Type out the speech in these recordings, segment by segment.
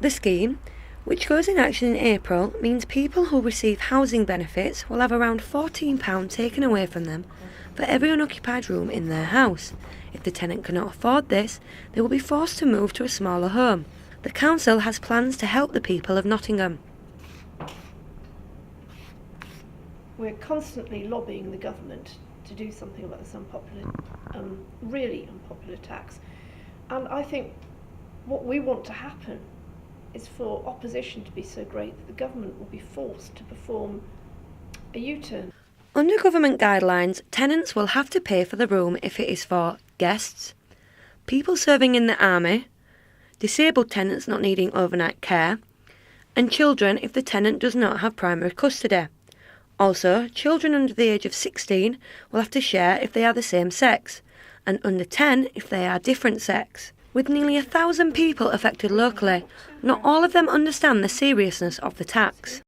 The scheme, which goes in action in April, means people who receive housing benefits will have around £14 taken away from them for every unoccupied room in their house. If the tenant cannot afford this, they will be forced to move to a smaller home. The council has plans to help the people of Nottingham. We're constantly lobbying the government to do something about this unpopular, really unpopular tax. And I think what we want to happen is for opposition to be so great that the government will be forced to perform a U-turn. Under government guidelines, tenants will have to pay for the room if it is for guests, people serving in the army, disabled tenants not needing overnight care, and children if the tenant does not have primary custody. Also, children under the age of 16 will have to share if they are the same sex, and under 10 if they are different sex. With nearly 1,000 people affected locally, not all of them understand the seriousness of the tax.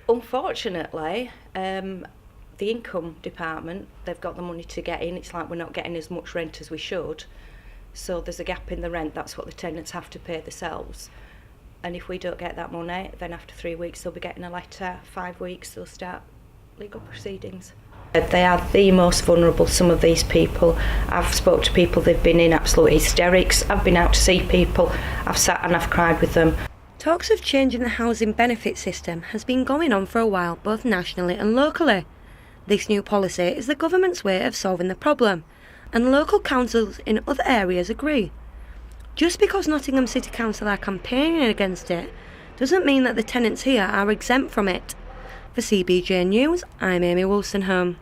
Unfortunately, the income department, they've got the money to get in. It's like we're not getting as much rent as we should. So there's a gap in the rent. That's what the tenants have to pay themselves. And if we don't get that money, then after 3 weeks they'll be getting a letter. 5 weeks they'll start legal proceedings. They are the most vulnerable, some of these people. I've spoke to people, they've been in absolute hysterics. I've been out to see people, I've sat and I've cried with them. Talks of changing the housing benefit system has been going on for a while, both nationally and locally. This new policy is the government's way of solving the problem, and local councils in other areas agree. Just because Nottingham City Council are campaigning against it doesn't mean that the tenants here are exempt from it. For CBJ News, I'm Amy Wolstenholme.